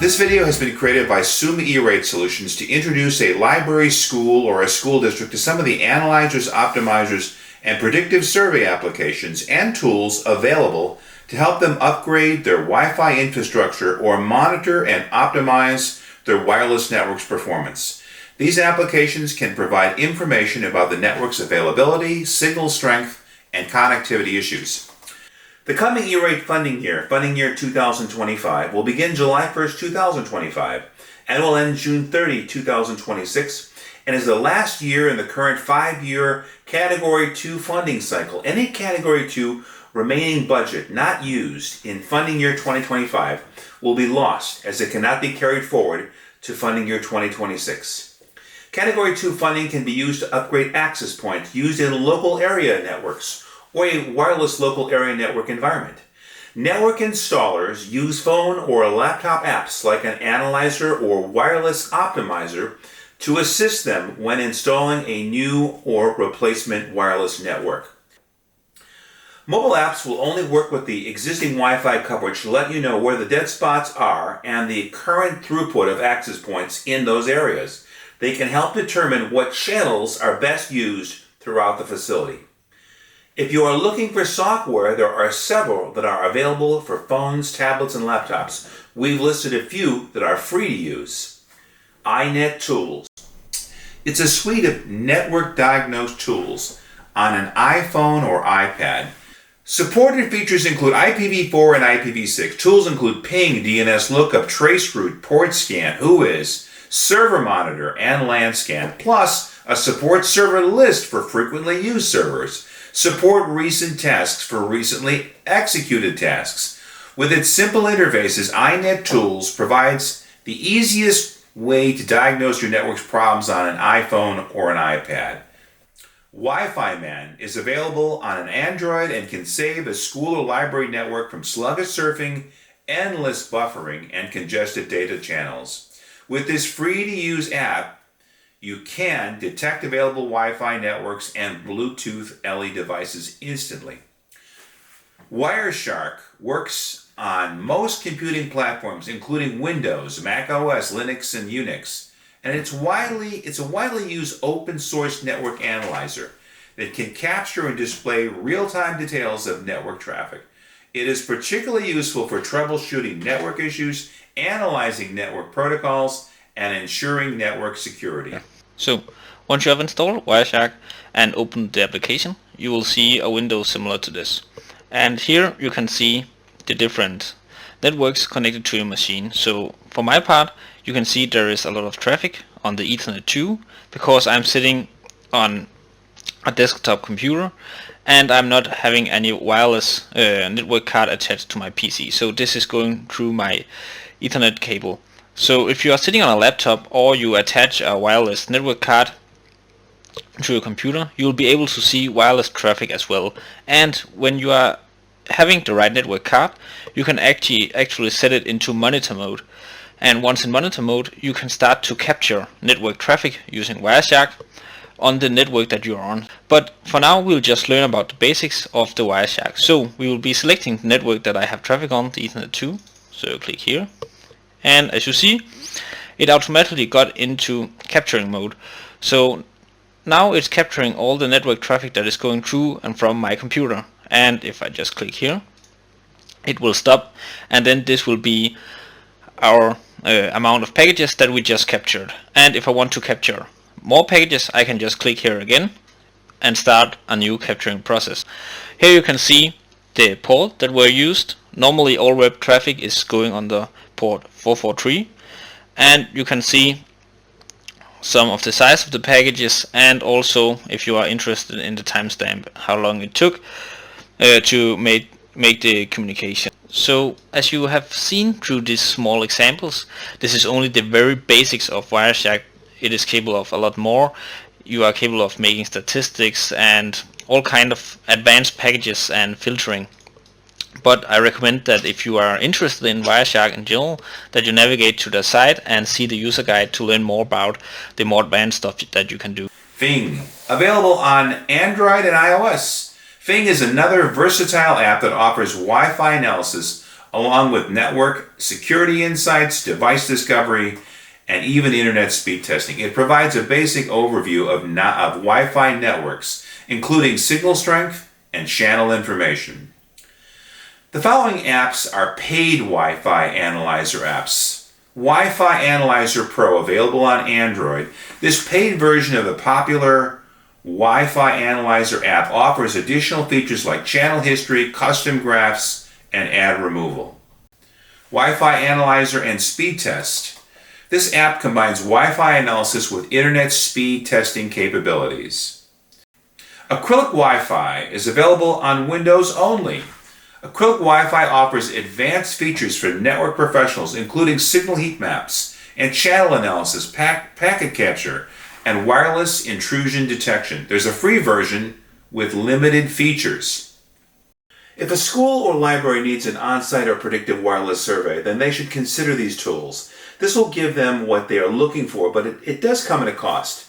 This video has been created by Summa E-rate Solutions to introduce a library, school, or a school district to some of the analyzers, optimizers, and predictive survey applications and tools available to help them upgrade their Wi-Fi infrastructure or monitor and optimize their wireless network's performance. These applications can provide information about the network's availability, signal strength, and connectivity issues. The coming E-rate funding year 2025, will begin July 1st, 2025, and will end June 30, 2026, and is the last year in the current 5-year Category 2 funding cycle. Any Category 2 remaining budget not used in funding year 2025 will be lost, as it cannot be carried forward to funding year 2026. Category 2 funding can be used to upgrade access points used in local area networks or a wireless local area network environment. Network installers use phone or laptop apps like an analyzer or wireless optimizer to assist them when installing a new or replacement wireless network. Mobile apps will only work with the existing Wi-Fi coverage to let you know where the dead spots are and the current throughput of access points in those areas. They can help determine what channels are best used throughout the facility. If you are looking for software, there are several that are available for phones, tablets, and laptops. We've listed a few that are free to use. iNet Tools. It's a suite of network diagnosed tools on an iPhone or iPad. Supported features include IPv4 and IPv6. Tools include ping, DNS lookup, traceroute, port scan, whois, server monitor, and LAN scan, plus a support server list for frequently used servers. Support recent tasks for recently executed tasks. With its simple interfaces, iNet Tools provides the easiest way to diagnose your network's problems on an iPhone or an iPad. Wi-Fi Man is available on an Android and can save a school or library network from sluggish surfing, endless buffering, and congested data channels. With this free-to-use app, you can detect available Wi-Fi networks and Bluetooth LE devices instantly. Wireshark works on most computing platforms, including Windows, Mac OS, Linux, and Unix. And it's a widely used open source network analyzer that can capture and display real-time details of network traffic. It is particularly useful for troubleshooting network issues, analyzing network protocols, and ensuring network security. So once you have installed Wireshark and opened the application, you will see a window similar to this. And here you can see the different networks connected to your machine. So for my part, you can see there is a lot of traffic on the Ethernet 2 because I'm sitting on a desktop computer and I'm not having any wireless network card attached to my PC. So this is going through my Ethernet cable. So if you are sitting on a laptop or you attach a wireless network card to your computer, you'll be able to see wireless traffic as well. And when you are having the right network card, you can actually set it into monitor mode. And once in monitor mode, you can start to capture network traffic using Wireshark on the network that you're on. But for now, we'll just learn about the basics of the Wireshark. So we will be selecting the network that I have traffic on, the Ethernet 2. So click here. And as you see, it automatically got into capturing mode. So now it's capturing all the network traffic that is going through and from my computer. And if I just click here, it will stop, and then this will be our amount of packages that we just captured. And if I want to capture more packages, I can just click here again and start a new capturing process. Here you can see the port that were used. Normally all web traffic is going on the port 443, and you can see some of the size of the packages, and also if you are interested in the timestamp, how long it took to make the communication. So as you have seen through these small examples, this is only the very basics of Wireshark. It is capable of a lot more. You are capable of making statistics and all kind of advanced packages and filtering. But I recommend that if you are interested in Wireshark in general, that you navigate to the site and see the user guide to learn more about the more advanced stuff that you can do. Fing, available on Android and iOS. Fing is another versatile app that offers Wi-Fi analysis along with network security insights, device discovery, and even internet speed testing. It provides a basic overview of Wi-Fi networks, including signal strength and channel information. The following apps are paid Wi-Fi Analyzer apps. Wi-Fi Analyzer Pro, available on Android. This paid version of the popular Wi-Fi Analyzer app offers additional features like channel history, custom graphs, and ad removal. Wi-Fi Analyzer and Speed Test. This app combines Wi-Fi analysis with internet speed testing capabilities. Acrylic Wi-Fi is available on Windows only. Acrylic Wi-Fi offers advanced features for network professionals, including signal heat maps and channel analysis, packet capture, and wireless intrusion detection. There's a free version with limited features. If a school or library needs an on-site or predictive wireless survey, then they should consider these tools. This will give them what they are looking for, but it does come at a cost.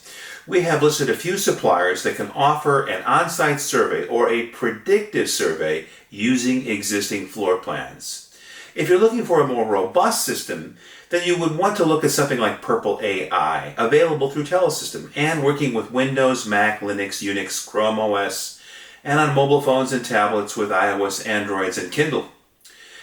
We have listed a few suppliers that can offer an on-site survey or a predictive survey using existing floor plans. If you're looking for a more robust system, then you would want to look at something like Purple AI, available through Telesystem and working with Windows, Mac, Linux, Unix, Chrome OS, and on mobile phones and tablets with iOS, Androids, and Kindle.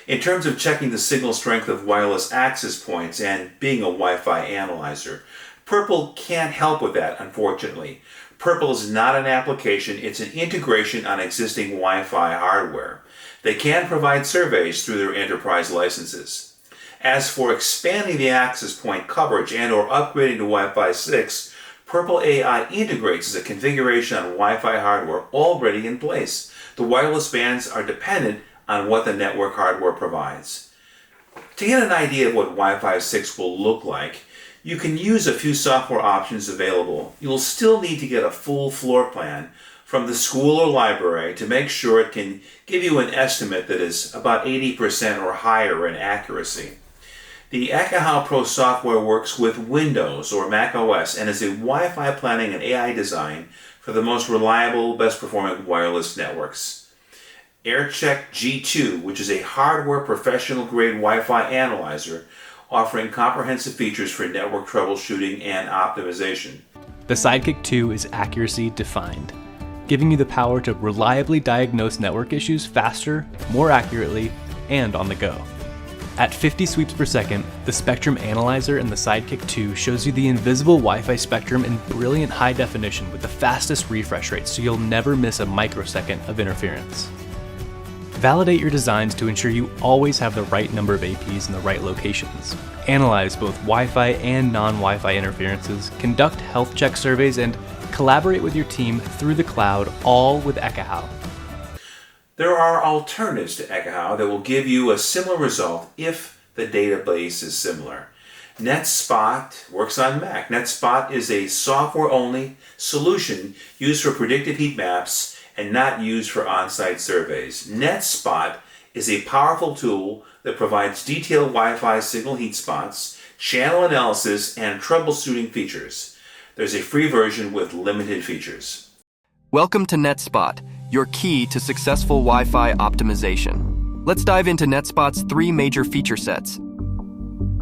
In terms of checking the signal strength of wireless access points and being a Wi-Fi analyzer, Purple can't help with that, unfortunately. Purple is not an application, it's an integration on existing Wi-Fi hardware. They can provide surveys through their enterprise licenses. As for expanding the access point coverage and or upgrading to Wi-Fi 6, Purple AI integrates as a configuration on Wi-Fi hardware already in place. The wireless bands are dependent on what the network hardware provides. To get an idea of what Wi-Fi 6 will look like, you can use a few software options available. You'll still need to get a full floor plan from the school or library to make sure it can give you an estimate that is about 80% or higher in accuracy. The Ekahau Pro software works with Windows or Mac OS and is a Wi-Fi planning and AI design for the most reliable, best performing wireless networks. AirCheck G2, which is a hardware professional grade Wi-Fi analyzer, offering comprehensive features for network troubleshooting and optimization. The Sidekick 2 is accuracy defined, giving you the power to reliably diagnose network issues faster, more accurately, and on the go. At 50 sweeps per second, the Spectrum Analyzer in the Sidekick 2 shows you the invisible Wi-Fi spectrum in brilliant high definition with the fastest refresh rate, so you'll never miss a microsecond of interference. Validate your designs to ensure you always have the right number of APs in the right locations. Analyze both Wi-Fi and non-Wi-Fi interferences, conduct health check surveys, and collaborate with your team through the cloud, all with Ekahau. There are alternatives to Ekahau that will give you a similar result if the database is similar. NetSpot works on Mac. NetSpot is a software-only solution used for predictive heat maps and not used for on-site surveys. NetSpot is a powerful tool that provides detailed Wi-Fi signal heat spots, channel analysis, and troubleshooting features. There's a free version with limited features. Welcome to NetSpot, your key to successful Wi-Fi optimization. Let's dive into NetSpot's 3 major feature sets.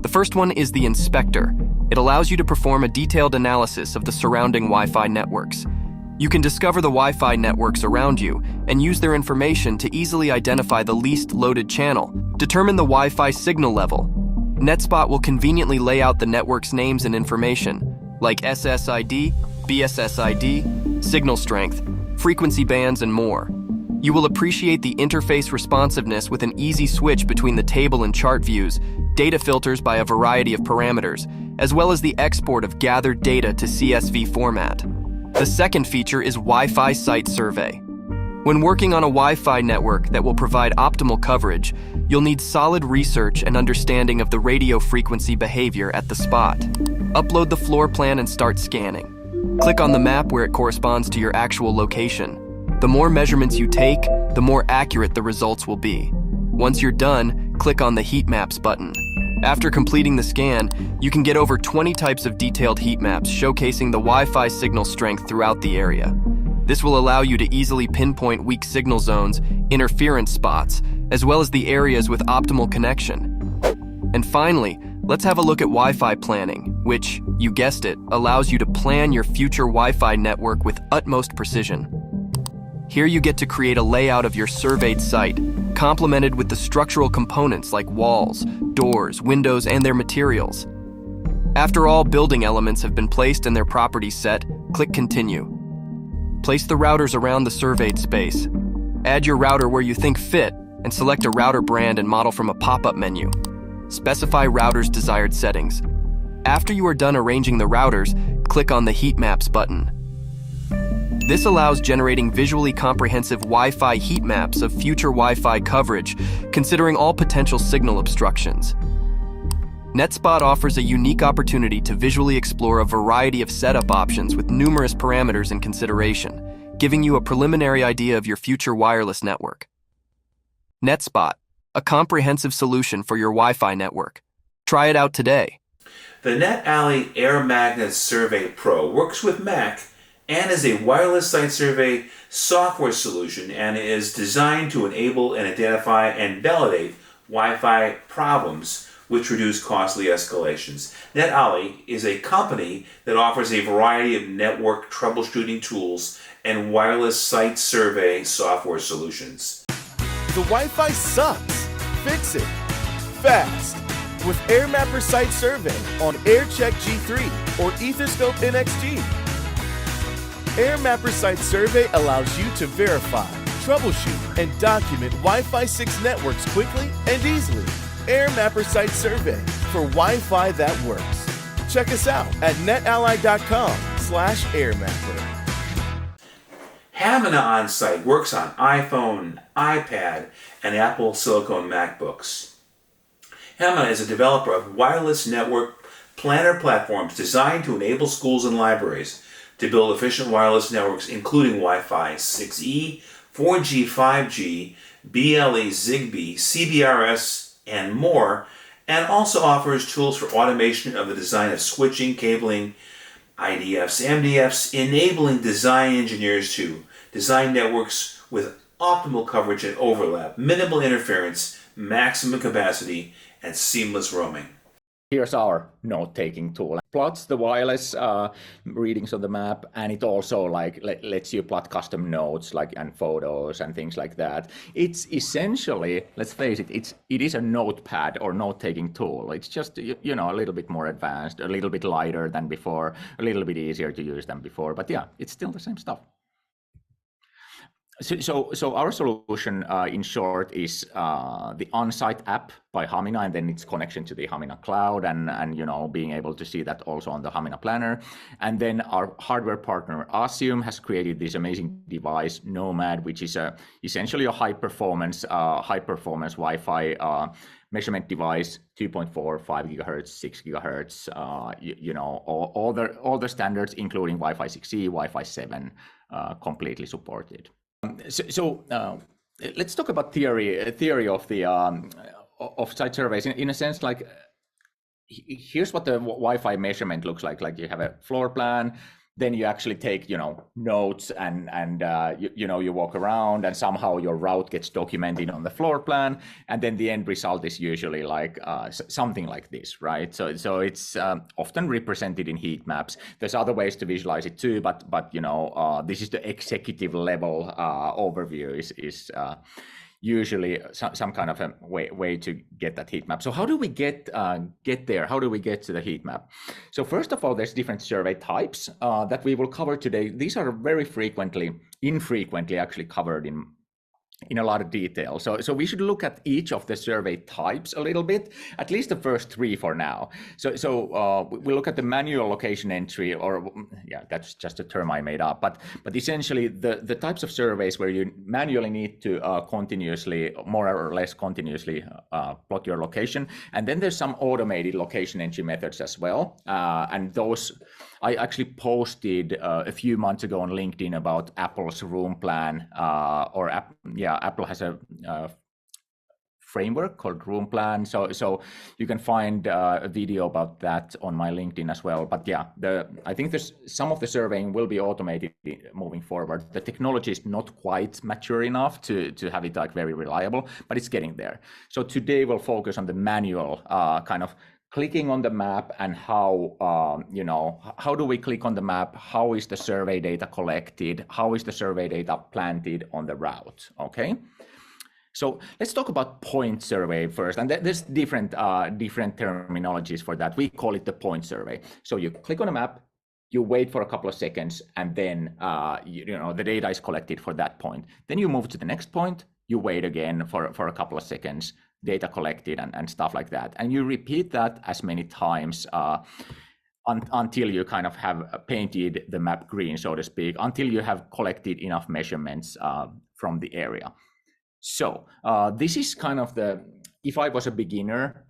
The first one is the Inspector. It allows you to perform a detailed analysis of the surrounding Wi-Fi networks. You can discover the Wi-Fi networks around you and use their information to easily identify the least loaded channel. Determine the Wi-Fi signal level. NetSpot will conveniently lay out the network's names and information, like SSID, BSSID, signal strength, frequency bands, and more. You will appreciate the interface responsiveness with an easy switch between the table and chart views, data filters by a variety of parameters, as well as the export of gathered data to CSV format. The second feature is Wi-Fi Site Survey. When working on a Wi-Fi network that will provide optimal coverage, you'll need solid research and understanding of the radio frequency behavior at the spot. Upload the floor plan and start scanning. Click on the map where it corresponds to your actual location. The more measurements you take, the more accurate the results will be. Once you're done, click on the Heat Maps button. After completing the scan, you can get over 20 types of detailed heat maps showcasing the Wi-Fi signal strength throughout the area. This will allow you to easily pinpoint weak signal zones, interference spots, as well as the areas with optimal connection. And finally, let's have a look at Wi-Fi planning, which, you guessed it, allows you to plan your future Wi-Fi network with utmost precision. Here you get to create a layout of your surveyed site, complemented with the structural components like walls, doors, windows, and their materials. After all building elements have been placed and their properties set, click Continue. Place the routers around the surveyed space. Add your router where you think fit, and select a router brand and model from a pop-up menu. Specify router's desired settings. After you are done arranging the routers, click on the Heat Maps button. This allows generating visually comprehensive Wi-Fi heat maps of future Wi-Fi coverage, considering all potential signal obstructions. NetSpot offers a unique opportunity to visually explore a variety of setup options with numerous parameters in consideration, giving you a preliminary idea of your future wireless network. NetSpot, a comprehensive solution for your Wi-Fi network. Try it out today. The NetAlley Air Magnet Survey Pro works with Mac and is a wireless site survey software solution and is designed to enable and identify and validate Wi-Fi problems which reduce costly escalations. NetAlley is a company that offers a variety of network troubleshooting tools and wireless site survey software solutions. The Wi-Fi sucks. Fix it. Fast. With AirMapper Site Survey on AirCheck G3 or Etherscope NXG. AirMapper Site Survey allows you to verify, troubleshoot, and document Wi-Fi 6 networks quickly and easily. AirMapper Site Survey for Wi-Fi that works. Check us out at netally.com/airmapper. Hamina Onsite works on iPhone, iPad, and Apple Silicon MacBooks. Hamina is a developer of wireless network planner platforms designed to enable schools and libraries to build efficient wireless networks including Wi-Fi 6E, 4G, 5G, BLE, Zigbee, CBRS, and more, and also offers tools for automation of the design of switching, cabling, IDFs, MDFs, enabling design engineers to design networks with optimal coverage and overlap, minimal interference, maximum capacity, and seamless roaming. Here's our note-taking tool. Plots the wireless readings of the map, and it also lets you plot custom notes and photos and things like that. It's essentially, let's face it, it is a notepad or note-taking tool. It's just a little bit more advanced, a little bit lighter than before, a little bit easier to use than before. But yeah, it's still the same stuff. So our solution, in short, is the Onsite app by Hamina, and then its connection to the Hamina cloud, and being able to see that also on the Hamina planner. And then our hardware partner Asium has created this amazing device, Nomad, which is essentially a high performance Wi-Fi measurement device, 2.4, 5 gigahertz, 6 gigahertz, all the standards, including Wi-Fi 6E, Wi-Fi 7, completely supported. So let's talk about theory of the of site surveys. In a sense, here's what the Wi-Fi measurement looks like. Like you have a floor plan, then you actually take notes and you walk around, and somehow your route gets documented on the floor plan, and then the end result is usually something like this, right? So it's often represented in heat maps. There's other ways to visualize it too, but this is the executive level overview is usually some kind of a way to get that heat map. So how do we get there? How do we get to the heat map? So first of all, there's different survey types that we will cover today. These are very infrequently actually covered in a lot of detail. So we should look at each of the survey types a little bit, at least the first three for now. So we look at the manual location entry, or that's just a term I made up, but essentially the types of surveys where you manually need to continuously, more or less continuously plot your location. And then there's some automated location entry methods as well. And those I actually posted a few months ago on LinkedIn about Apple's room plan, Apple has a framework called room plan. So you can find a video about that on my LinkedIn as well. But yeah, I think there's some of the surveying will be automated moving forward. The technology is not quite mature enough to have it like very reliable, but it's getting there. So today we'll focus on the manual kind of clicking on the map and how, how do we click on the map? How is the survey data collected? How is the survey data planted on the route? Okay. So let's talk about point survey first, and there's different terminologies for that. We call it the point survey. So you click on a map, you wait for a couple of seconds, and then the data is collected for that point. Then you move to the next point, you wait again for a couple of seconds, data collected and stuff like that, and you repeat that as many times until you kind of have painted the map green, so to speak, until you have collected enough measurements from the area. So this is kind of if I was a beginner,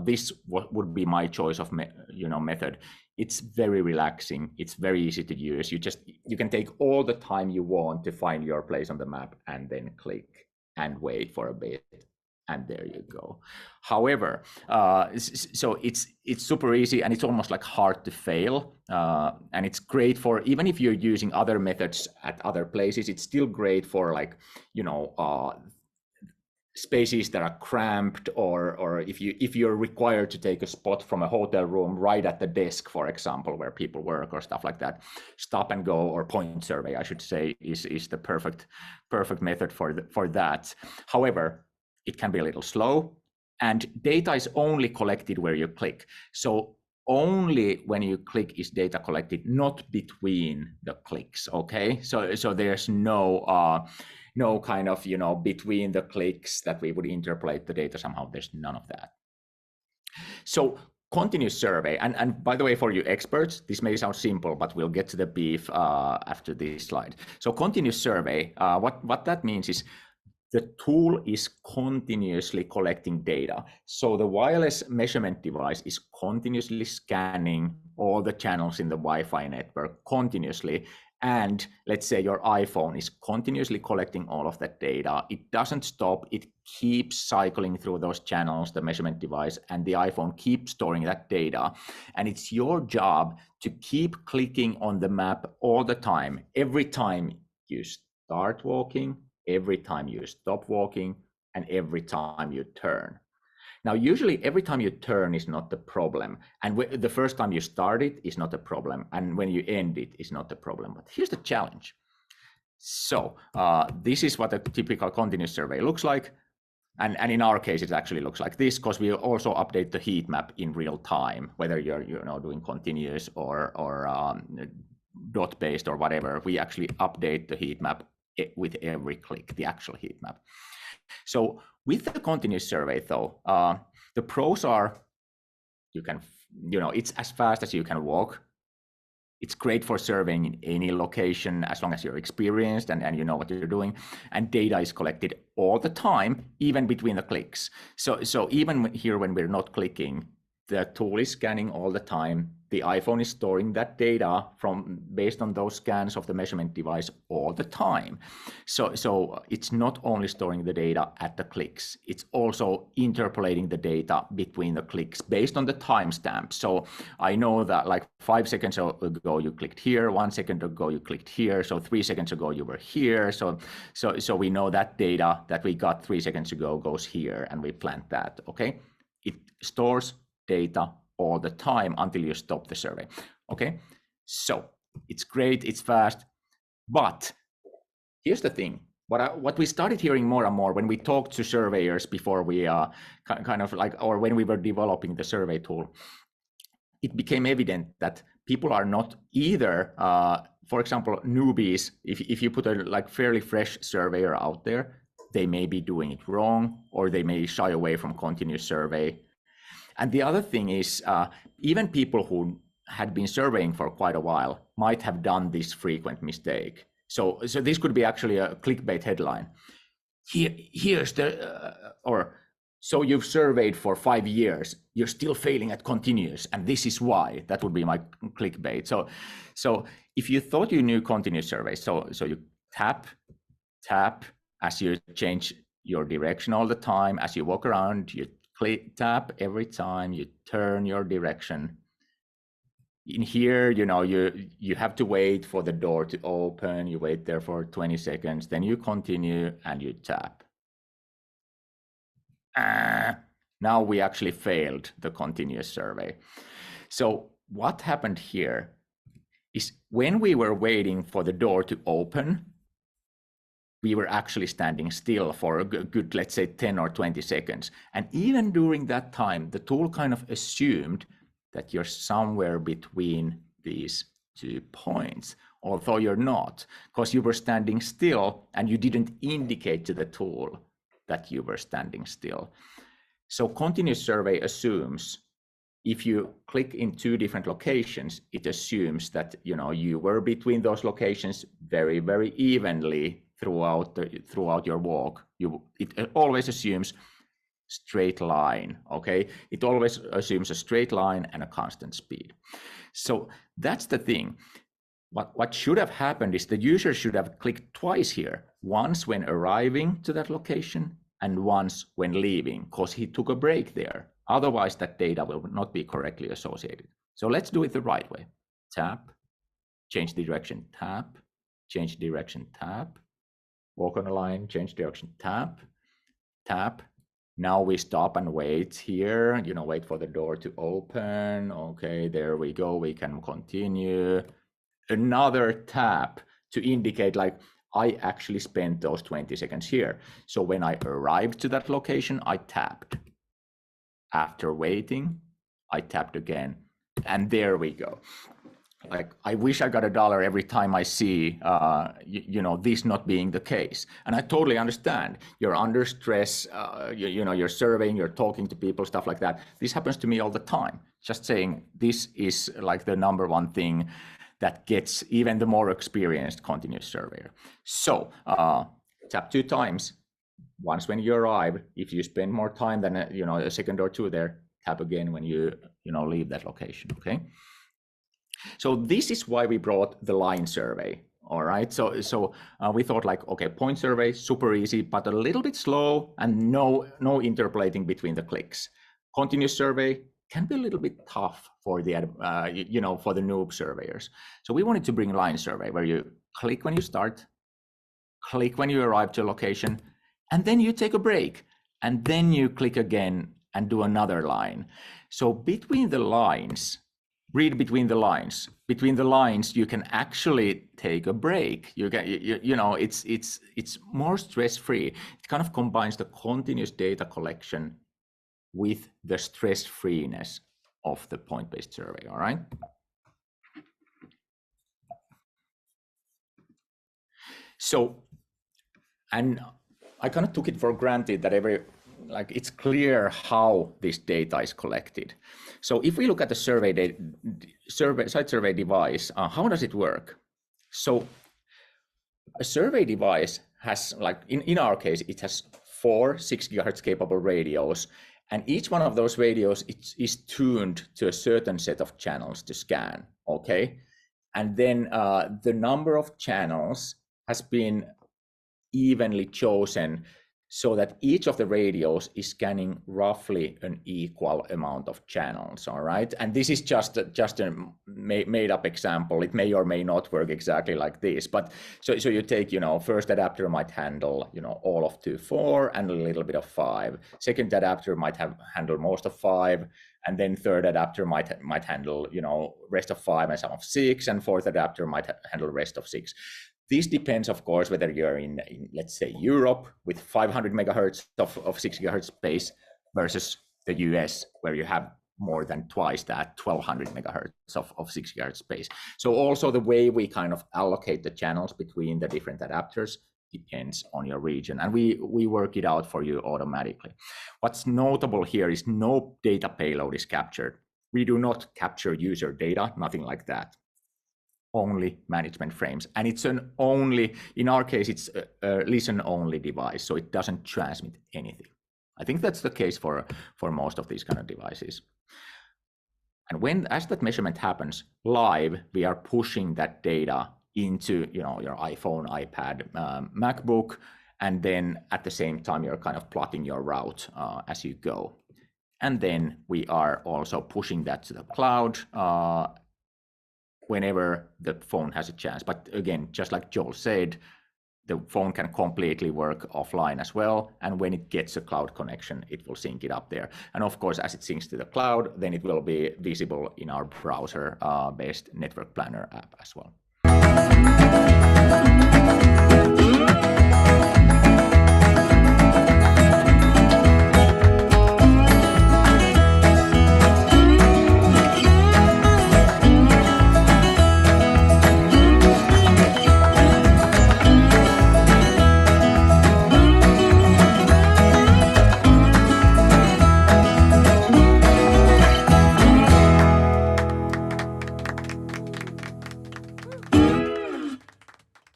this would be my choice of method. It's very relaxing. It's very easy to use. You can take all the time you want to find your place on the map and then click and wait for a bit. And there you go. However, so it's super easy and it's almost like hard to fail. And it's great for, even if you're using other methods at other places, it's still great for like, spaces that are cramped, or if you're required to take a spot from a hotel room right at the desk, for example, where people work or stuff like that. Stop and go, or point survey, I should say, is the perfect method for that. However, it can be a little slow, and data is only collected where you click. So only when you click is data collected, not between the clicks. Okay, so there's no kind of between the clicks that we would interpolate the data somehow. There's none of that. So continuous survey, and by the way, for you experts, this may sound simple, but we'll get to the beef after this slide. So continuous survey, what that means is the tool is continuously collecting data. So the wireless measurement device is continuously scanning all the channels in the Wi-Fi network continuously. And let's say your iPhone is continuously collecting all of that data. It doesn't stop. It keeps cycling through those channels, the measurement device, and the iPhone keeps storing that data. And it's your job to keep clicking on the map all the time. Every time you start walking, every time you stop walking, and every time you turn. Now, usually every time you turn is not the problem. And the first time you start it is not a problem. And when you end it is not the problem. But here's the challenge. So this is what a typical continuous survey looks like. And in our case, it actually looks like this, because we also update the heat map in real time, whether you're doing continuous or dot-based or whatever. We actually update the heat map with every click, the actual heat map. So with the continuous survey, though, the pros are it's as fast as you can walk. It's great for surveying in any location as long as you're experienced and you know what you're doing. And data is collected all the time, even between the clicks. So even here when we're not clicking, the tool is scanning all the time. The iPhone is storing that data based on those scans of the measurement device all the time. So it's not only storing the data at the clicks, it's also interpolating the data between the clicks based on the timestamp. So I know that like 5 seconds ago you clicked here, 1 second ago you clicked here, so 3 seconds ago you were here. So we know that data that we got 3 seconds ago goes here, and we plant that. Okay, it stores data all the time until you stop the survey. Okay, so it's great, it's fast, but here's the thing. What we started hearing more and more when we talked to surveyors before we or when we were developing the survey tool, it became evident that people are not either, for example, newbies. If you put a fairly fresh surveyor out there, they may be doing it wrong, or they may shy away from continuous survey. And the other thing is, even people who had been surveying for quite a while might have done this frequent mistake. So this could be actually a clickbait headline. Here's the, So you've surveyed for 5 years, you're still failing at continuous, and this is why. That would be my clickbait. So if you thought you knew continuous survey, so you tap as you change your direction all the time, as you walk around, you tap every time you turn your direction. In here, you have to wait for the door to open. You wait there for 20 seconds, then you continue and you tap. Now we actually failed the continuous survey. So what happened here is when we were waiting for the door to open, we were actually standing still for a good, let's say 10 or 20 seconds. And even during that time, the tool kind of assumed that you're somewhere between these 2 points, although you're not, because you were standing still and you didn't indicate to the tool that you were standing still. So continuous survey assumes if you click in 2 different locations, it assumes that you were between those locations very, very evenly throughout your walk. It always assumes straight line. Okay, it always assumes a straight line and a constant speed. So that's the thing. What should have happened is the user should have clicked twice here, once when arriving to that location and once when leaving, because he took a break there. Otherwise, that data will not be correctly associated. So let's do it the right way. Tap, change direction, tap, change direction, tap, walk on a line, change direction, tap, tap. Now we stop and wait here, wait for the door to open. Okay, there we go, we can continue. Another tap to indicate like, I actually spent those 20 seconds here. So when I arrived to that location, I tapped. After waiting, I tapped again, and there we go. Like, I wish I got $1 every time I see, this not being the case. And I totally understand. You're under stress, you're surveying, you're talking to people, stuff like that. This happens to me all the time. Just saying, this is like the number one thing that gets even the more experienced continuous surveyor. So tap 2 times. Once when you arrive, if you spend more time than a second or 2 there, tap again when you leave that location. Okay. So this is why we brought the line survey. All right. So we thought like, okay, point survey, super easy, but a little bit slow and no interpolating between the clicks. Continuous survey can be a little bit tough for the for the noob surveyors. So we wanted to bring line survey where you click when you start, click when you arrive to a location, and then you take a break, and then you click again and do another line. So between the lines, read between the lines. Between the lines, you can actually take a break. You can, it's more stress-free. It kind of combines the continuous data collection with the stress-freeness of the point-based survey. All right. So, and I kind of took it for granted that it's clear how this data is collected. So if we look at the site survey device, how does it work? So a survey device has, like in our case, it has 4 6 GHz capable radios, and each one of those radios is tuned to a certain set of channels to scan. Okay, and then the number of channels has been evenly chosen so that each of the radios is scanning roughly an equal amount of channels. All right, and this is just a made up example. It may or may not work exactly like this, but so you take, first adapter might handle, all of 2, 4 and a little bit of 5. Second adapter might handle most of 5, and then third adapter might handle, rest of 5 and some of 6, and fourth adapter might handle rest of 6. This depends, of course, whether you're in let's say, Europe with 500 megahertz of 6 gigahertz space versus the US, where you have more than twice that, 1200 megahertz of 6 gigahertz space. So also the way we kind of allocate the channels between the different adapters depends on your region, and we work it out for you automatically. What's notable here is no data payload is captured. We do not capture user data, nothing like that. Only management frames, and it's in our case, it's a listen only device, so it doesn't transmit anything. I think that's the case for most of these kind of devices. And as that measurement happens live, we are pushing that data into your iPhone, iPad, MacBook, and then at the same time you're kind of plotting your route as you go. And then we are also pushing that to the cloud whenever the phone has a chance. But again, just like Joel said, the phone can completely work offline as well. And when it gets a cloud connection, it will sync it up there. And of course, as it syncs to the cloud, then it will be visible in our browser-based network planner app as well.